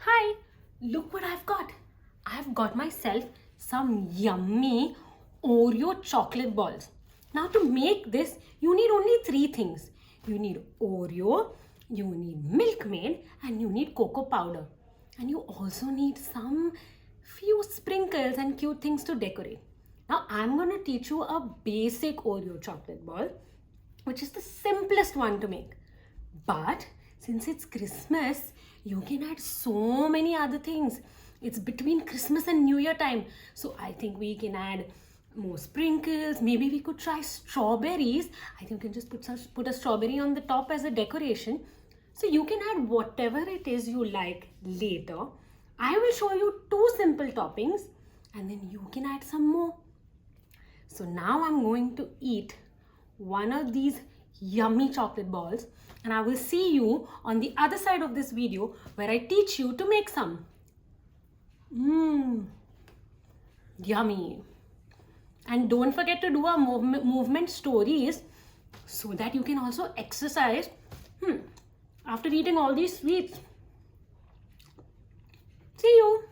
Hi, look what I've got. I've got myself some yummy Oreo chocolate balls. Now to make this, you need only three things. You need Oreo, you need Milkmaid, and you need cocoa powder. And you also need some few sprinkles and cute things to decorate. Now I'm going to teach you a basic Oreo chocolate ball, which is the simplest one to make. But since it's Christmas, you can add so many other things. It's between Christmas and New Year time. So I think we can add more sprinkles. Maybe we could try strawberries. I think we can just put a strawberry on the top as a decoration. So you can add whatever it is you like later. I will show you two simple toppings and then you can add some more. So now I'm going to eat one of these yummy chocolate balls and I will see you on the other side of this video where I teach you to make some. Yummy. And don't forget to do our movement stories so that you can also exercise after eating all these sweets. See you.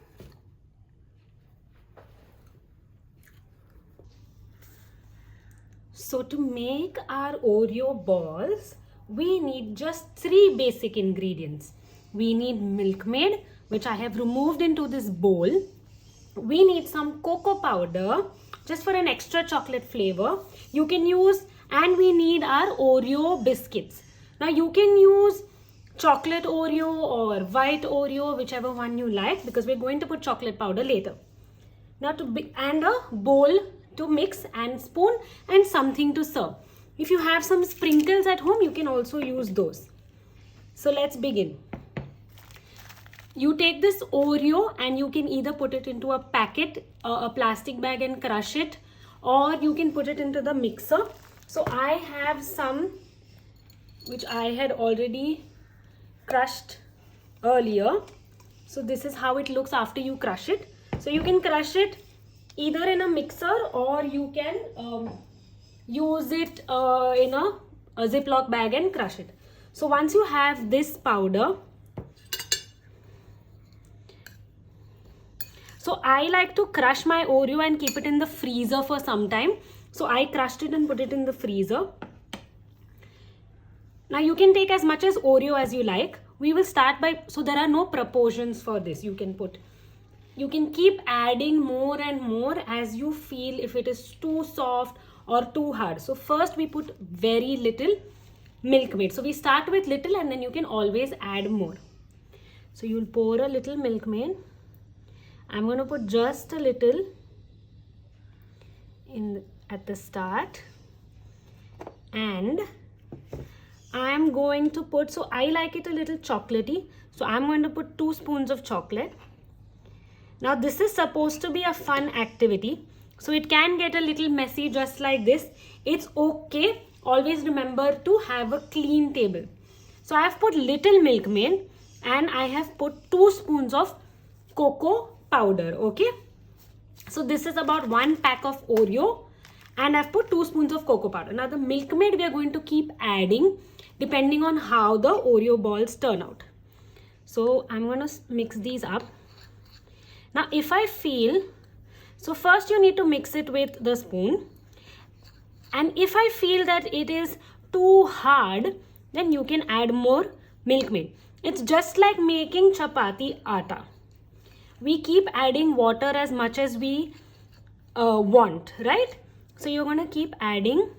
So to make our Oreo balls, we need just three basic ingredients. We need Milkmaid, which I have removed into this bowl. We need some cocoa powder, just for an extra chocolate flavor. You can use, and we need our Oreo biscuits. Now you can use chocolate Oreo or white Oreo, whichever one you like, because we're going to put chocolate powder later. Now and a bowl to mix and spoon and something to serve. If you have some sprinkles at home, you can also use those. So let's begin. You take this Oreo and you can either put it into a packet, a plastic bag and crush it, or you can put it into the mixer. So I have some which I had already crushed earlier. So this is how it looks after you crush it. So you can crush it either in a mixer or you can use it in a Ziploc bag and crush it. So once you have this powder, so I like to crush my Oreo and keep it in the freezer for some time. So I crushed it and put it in the freezer. Now you can take as much as Oreo as you like. We will start by, so there are no proportions for this. You can keep adding more and more as you feel if it is too soft or too hard. So first we put very little Milkmaid. So we start with little and then you can always add more. So you'll pour a little Milkmaid. I'm going to put just a little at the start, and I'm going to put, so I like it a little chocolatey, so I'm going to put 2 spoons of chocolate. Now this is supposed to be a fun activity, so it can get a little messy just like this. It's okay. Always remember to have a clean table. So I have put little Milkmaid and I have put 2 spoons of cocoa powder. Okay. So this is about 1 pack of Oreo and I've put 2 spoons of cocoa powder. Now the Milkmaid we are going to keep adding depending on how the Oreo balls turn out. So I'm going to mix these up. Now if I feel, so first you need to mix it with the spoon, and if I feel that it is too hard, then you can add more Milkmaid. It's just like making chapati atta. We keep adding water as much as we want, right? So you're going to keep adding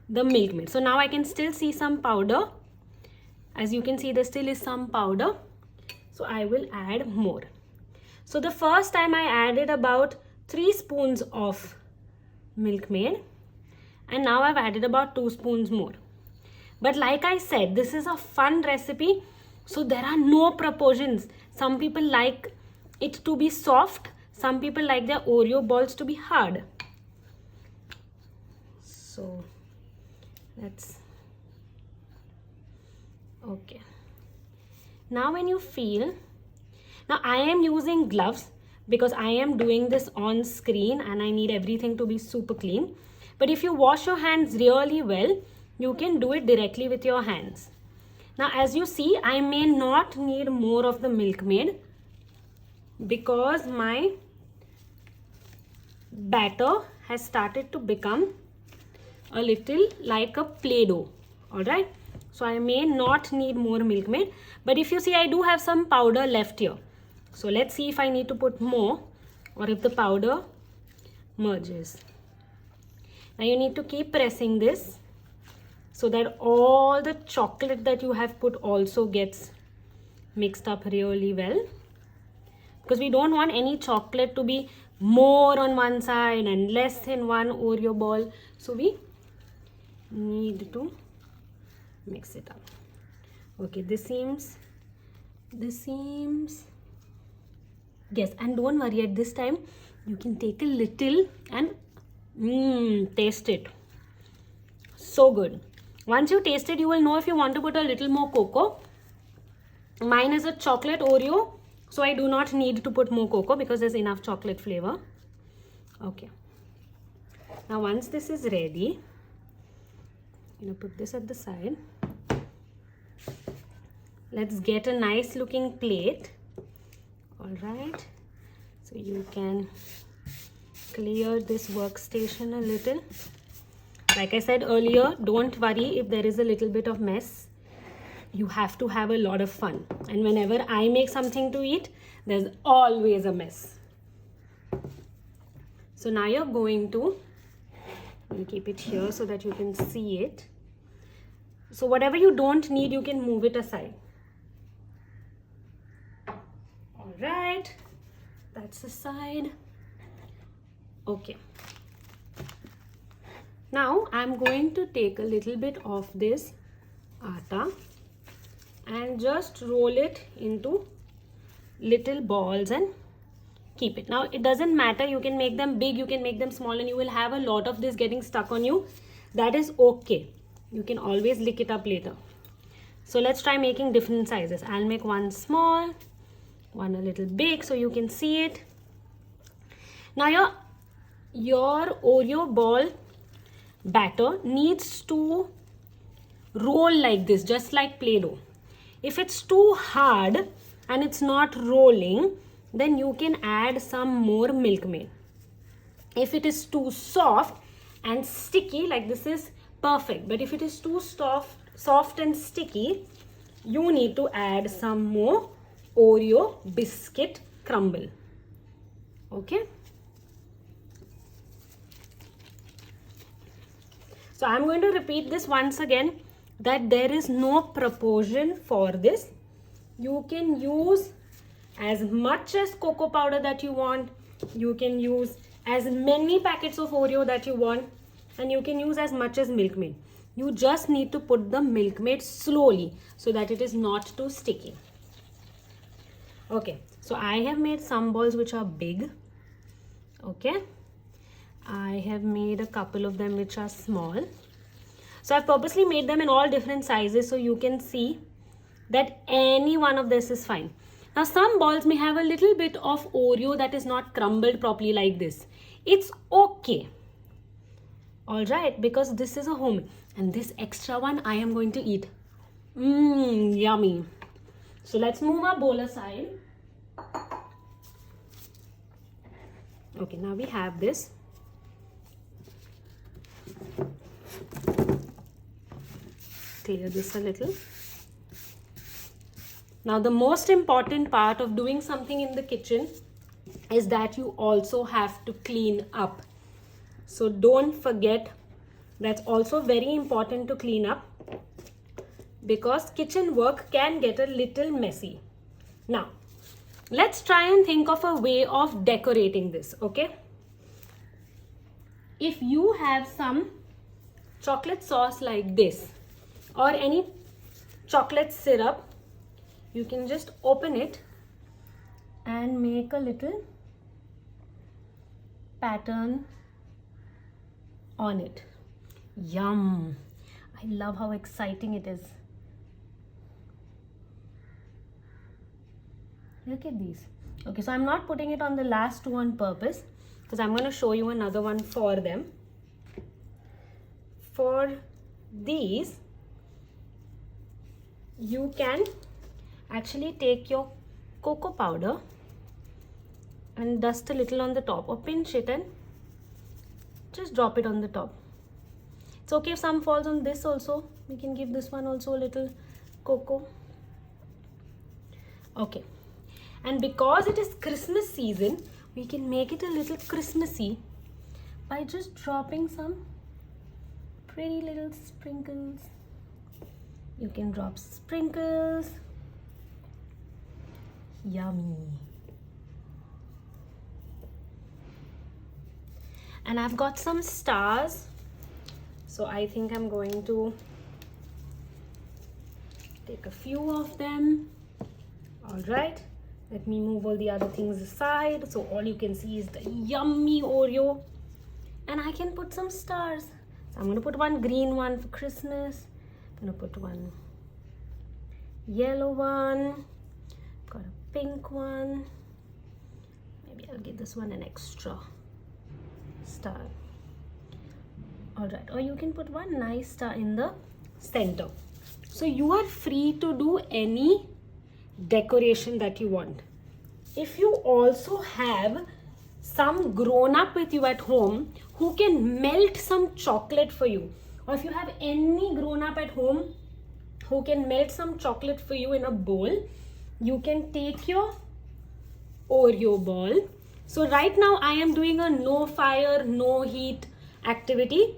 the Milkmaid. So now I can still see some powder. As you can see, there still is some powder. So I will add more. So the first time I added about 3 spoons of Milkmaid, and now I've added about 2 spoons more. But like I said, this is a fun recipe, so there are no proportions. Some people like it to be soft, some people like their Oreo balls to be hard. So let's, okay. Now when you feel, now I am using gloves because I am doing this on screen and I need everything to be super clean. But if you wash your hands really well, you can do it directly with your hands. Now as you see, I may not need more of the Milkmaid because my batter has started to become a little like a Play-Doh. Alright, so I may not need more Milkmaid, but if you see, I do have some powder left here. So let's see if I need to put more or if the powder merges. Now you need to keep pressing this so that all the chocolate that you have put also gets mixed up really well, because we don't want any chocolate to be more on one side and less in one Oreo ball. So we need to mix it up. Okay, this seems yes, and don't worry, at this time you can take a little and taste it. So good. Once you taste it, you will know if you want to put a little more cocoa. Mine is a chocolate Oreo, so I do not need to put more cocoa because there's enough chocolate flavor. Okay, now once this is ready, I'm gonna put this at the side. Let's get a nice looking plate. All right, so you can clear this workstation a little. Like I said earlier, don't worry if there is a little bit of mess. You have to have a lot of fun. And whenever I make something to eat, there's always a mess. So now you're going to keep it here so that you can see it. So whatever you don't need, you can move it aside. All right, that's the side. Okay. Now I'm going to take a little bit of this atta and just roll it into little balls and keep it. Now it doesn't matter, you can make them big, you can make them small, and you will have a lot of this getting stuck on you. That is okay. You can always lick it up later. So let's try making different sizes. I'll make one small, one a little big so you can see it. Now your Oreo ball batter needs to roll like this, just like Play-Doh. If it's too hard and it's not rolling, then you can add some more Milkmaid. If it is too soft and sticky, like this is perfect. But if it is too soft and sticky, you need to add some more Oreo biscuit crumble. Okay. So I'm going to repeat this once again, that there is no proportion for this. You can use as much as cocoa powder that you want. You can use as many packets of Oreo that you want, and you can use as much as Milkmaid. You just need to put the Milkmaid slowly so that it is not too sticky. Okay, so I have made some balls which are big. Okay, I have made a couple of them which are small. So I've purposely made them in all different sizes so you can see that any one of this is fine. Now some balls may have a little bit of Oreo that is not crumbled properly like this. It's okay. Alright, because this is a homemade. And this extra one I am going to eat. Yummy. So let's move our bowl aside. Okay, now we have this. Clear this a little. Now the most important part of doing something in the kitchen is that you also have to clean up. So don't forget, that's also very important to clean up, because kitchen work can get a little messy. Now let's try and think of a way of decorating this. Okay, if you have some chocolate sauce like this or any chocolate syrup, you can just open it and make a little pattern on it. Yum! I love how exciting it is. Look at these. Okay, so I'm not putting it on the last two on purpose because I'm going to show you another one for them. For these, you can actually take your cocoa powder and dust a little on the top, or pinch it and just drop it on the top. It's okay if some falls on this also. We can give this one also a little cocoa. Okay, and because it is Christmas season, we can make it a little Christmassy by just dropping some pretty little sprinkles. You can drop sprinkles. Yummy. And I've got some stars, so I think I'm going to take a few of them. All right, let me move all the other things aside, so all you can see is the yummy Oreo, and I can put some stars. So I'm going to put one green one for Christmas. I'm going to put one yellow one, got a pink one. Maybe I'll give this one an extra star. All right, or you can put one nice star in the center. So you are free to do any decoration that you want. If you also have some grown up with you at home who can melt some chocolate for you, or if you have any grown up at home who can melt some chocolate for you in a bowl, you can take your Oreo ball. So right now I am doing a no fire, no heat activity.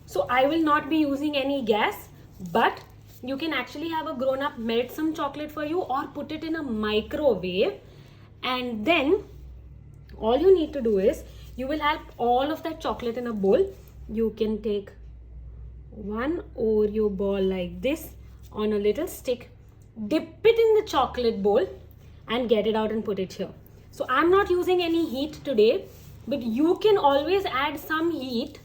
So I will not be using any gas, but you can actually have a grown up melt some chocolate for you or put it in a microwave, and then all you need to do is you will have all of that chocolate in a bowl. You can take one Oreo ball like this on a little stick, dip it in the chocolate bowl and get it out and put it here. So I'm not using any heat today, but you can always add some heat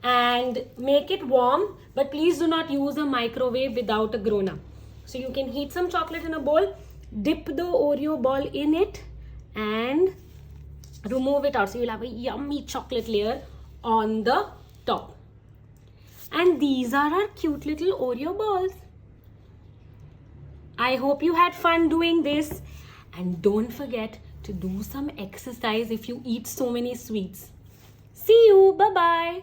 and make it warm, but please do not use a microwave without a grown up. So you can heat some chocolate in a bowl, dip the Oreo ball in it and remove it out. So you'll have a yummy chocolate layer on the top. And these are our cute little Oreo balls. I hope you had fun doing this, and don't forget to do some exercise if you eat so many sweets. See you. Bye-bye.